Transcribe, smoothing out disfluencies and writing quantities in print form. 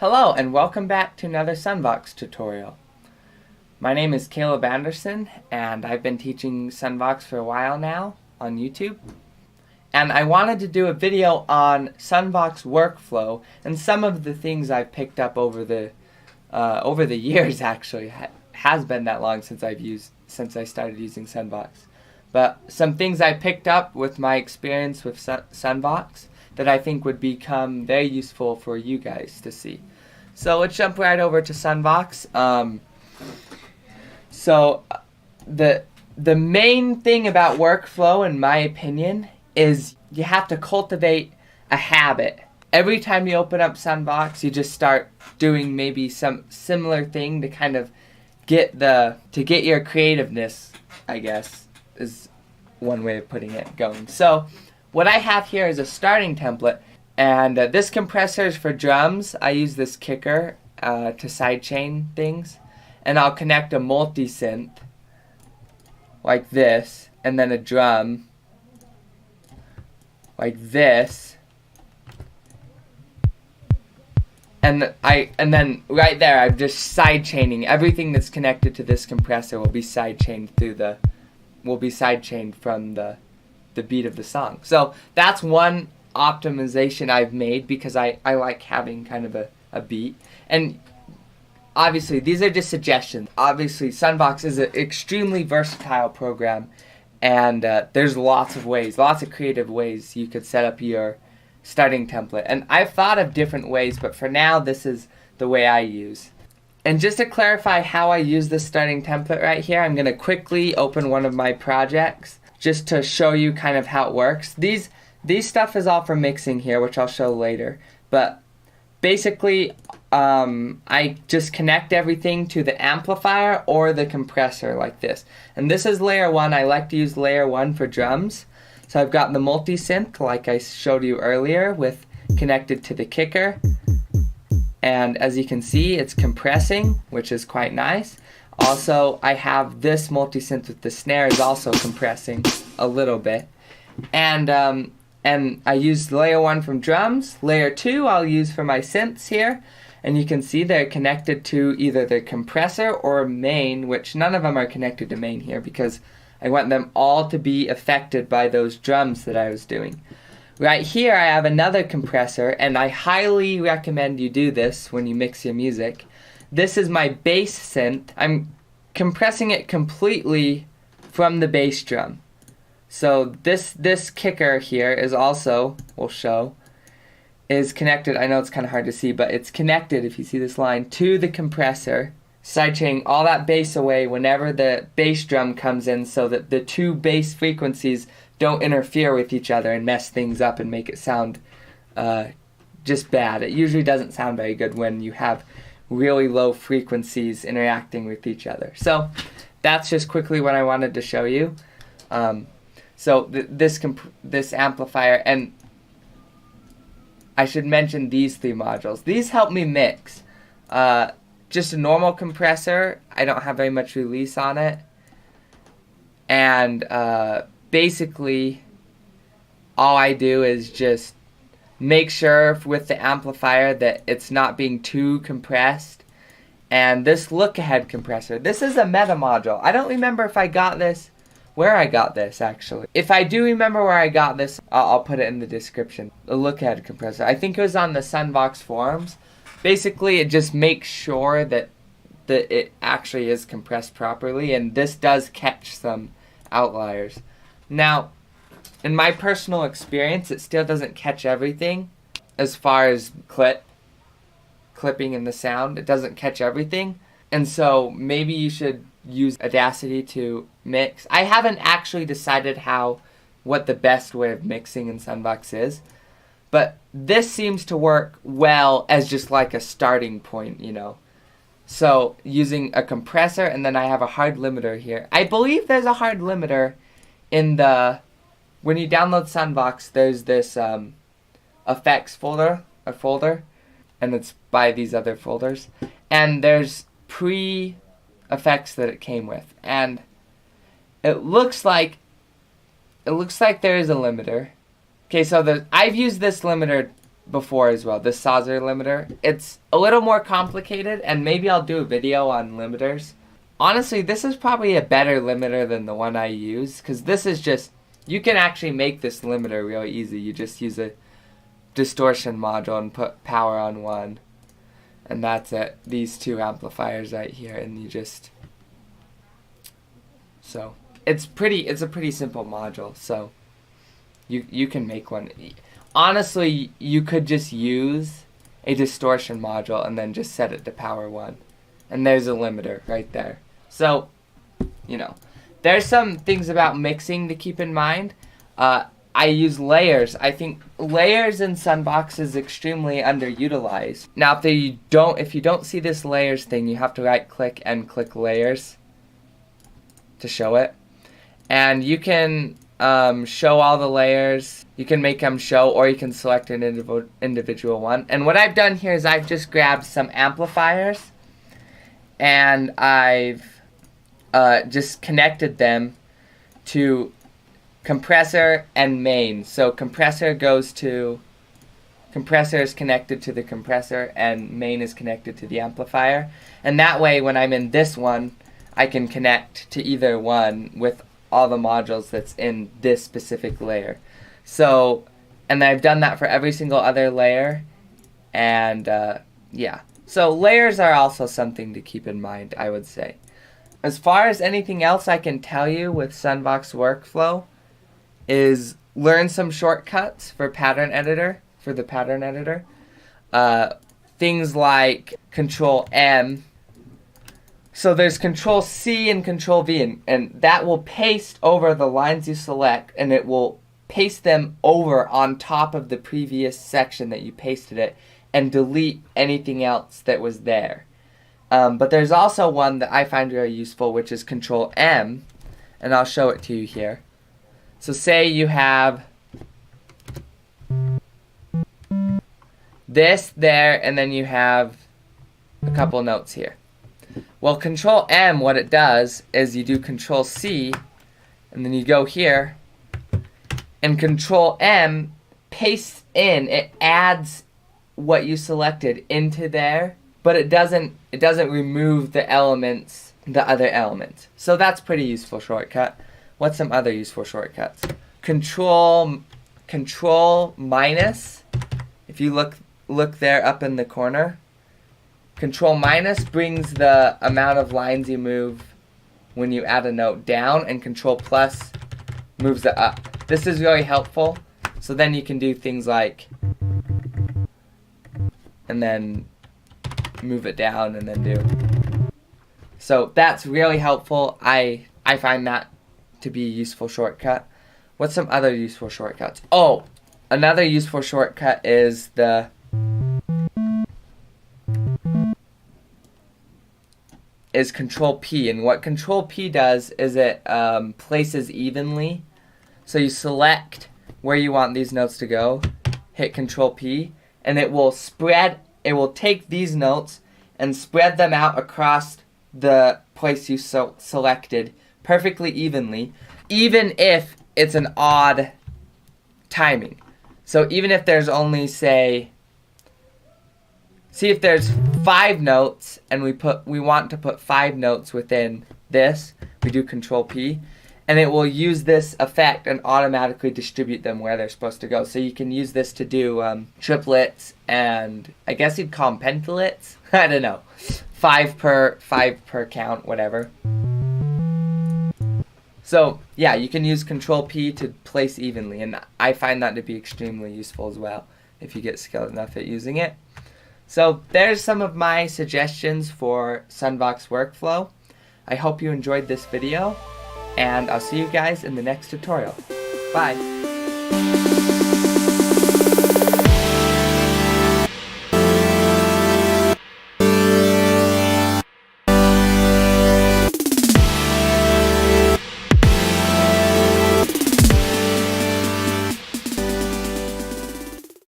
Hello and welcome back to another SunVox tutorial. My name is Caleb Anderson and I've been teaching SunVox for a while now on YouTube. And I wanted to do a video on SunVox workflow and some of the things I've picked up over the years. Actually, has been that long since I started using SunVox. But some things I picked up with my experience with SunVox that I think would become very useful for you guys to see. So let's jump right over to SunVox. So the main thing about workflow, in my opinion, is you have to cultivate a habit. Every time you open up SunVox, you just start doing maybe some similar thing to kind of get your creativeness, I guess, is one way of putting it, going. So what I have here is a starting template, and this compressor is for drums. I use this kicker to sidechain things, and I'll connect a multi-synth like this, and then a drum like this, and then right there I'm just sidechaining everything that's connected to this compressor will be sidechained from the beat of the song. So that's one optimization I've made because I like having kind of a beat. And obviously these are just suggestions. Obviously SunVox is an extremely versatile program, and there's lots of creative ways you could set up your starting template. And I've thought of different ways, but for now this is the way I use. And just to clarify how I use this starting template right here, I'm going to quickly open one of my projects just to show you kind of how it works. These stuff is all for mixing here, which I'll show later. But basically, I just connect everything to the amplifier or the compressor like this. And this is layer 1. I like to use layer 1 for drums. So I've got the multi-synth, like I showed you earlier, with connected to the kicker. And as you can see, it's compressing, which is quite nice. Also, I have this multi-synth with the snare is also compressing a little bit. And I used layer 1 from drums. Layer 2 I'll use for my synths here. And you can see they're connected to either the compressor or main, which none of them are connected to main here because I want them all to be affected by those drums that I was doing. Right here I have another compressor, and I highly recommend you do this when you mix your music. This is my bass synth. I'm compressing it completely from the bass drum. So this kicker here is also, we'll show, is connected. I know it's kind of hard to see, but it's connected, if you see this line, to the compressor, sidechaining all that bass away whenever the bass drum comes in so that the two bass frequencies don't interfere with each other and mess things up and make it sound just bad. It usually doesn't sound very good when you have really low frequencies interacting with each other. So that's just quickly what I wanted to show you. So this amplifier, and I should mention these 3 modules. These help me mix. Just a normal compressor, I don't have very much release on it. And basically, all I do is just make sure with the amplifier that it's not being too compressed. And this look-ahead compressor, this is a meta module. I don't remember if I got this, where I got this actually. If I do remember where I got this, I'll put it in the description. A look-ahead compressor. I think it was on the SunVox forums. Basically, it just makes sure that it actually is compressed properly, and this does catch some outliers. Now, in my personal experience, it still doesn't catch everything as far as clipping in the sound. It doesn't catch everything, and so maybe you should use Audacity to mix. I haven't actually decided what the best way of mixing in SunVox is, but this seems to work well as just like a starting point, you know. So using a compressor, and then I have a hard limiter here. I believe there's a hard limiter in when you download SunVox, there's this effects folder, and it's by these other folders. And there's pre-effects that it came with. And it looks like there is a limiter. Okay, so I've used this limiter before as well, the Saucer limiter. It's a little more complicated, and maybe I'll do a video on limiters. Honestly, this is probably a better limiter than the one I use, because this is just, you can actually make this limiter really easy. You just use a distortion module and put power on one, and that's it. These two amplifiers right here, and you just, so it's a pretty simple module, so you can make one. Honestly, you could just use a distortion module and then just set it to power 1. And there's a limiter right there. So, you know, there's some things about mixing to keep in mind. I use layers. I think layers in SunVox is extremely underutilized. Now, if you don't see this layers thing, you have to right click and click layers to show it. And you can show all the layers. You can make them show, or you can select an individual one. And what I've done here is I've just grabbed some amplifiers, and I've just connected them to compressor and main. So compressor is connected to the compressor, and main is connected to the amplifier. And that way, when I'm in this one, I can connect to either one with all the modules that's in this specific layer. So, and I've done that for every single other layer, and yeah. So layers are also something to keep in mind, I would say. As far as anything else I can tell you with SunVox workflow is learn some shortcuts for the pattern editor. Things like Control M. So there's Control C and Control V, and that will paste over the lines you select, and it will paste them over on top of the previous section that you pasted it, and delete anything else that was there. But there's also one that I find very useful, which is Control M, and I'll show it to you here. So say you have this there, and then you have a couple notes here. Well, Control M, what it does is you do Control C, and then you go here, and Control M pastes in, it adds what you selected into there, but it doesn't remove the elements, the other elements. So that's pretty useful shortcut. What's some other useful shortcuts? Control minus, if you look there up in the corner, Control minus brings the amount of lines you move when you add a note down, and Control plus moves it up. This is really helpful. So then you can do things like, and then move it down, and then do. So that's really helpful. I find that to be a useful shortcut. What's some other useful shortcuts? Oh, another useful shortcut is Control P, and what Control P does is it places evenly. So you select where you want these notes to go, hit Control P, and it will take these notes and spread them out across the place you selected perfectly evenly, even if it's an odd timing. So even if there's only, see if there's 5 notes, and we want to put 5 notes within this, we do Control P, and it will use this effect and automatically distribute them where they're supposed to go. So you can use this to do triplets, and I guess you'd call them pentalets. I don't know, 5 per count, whatever. So yeah, you can use Control P to place evenly, and I find that to be extremely useful as well if you get skilled enough at using it. So there's some of my suggestions for SunVox workflow. I hope you enjoyed this video, and I'll see you guys in the next tutorial. Bye!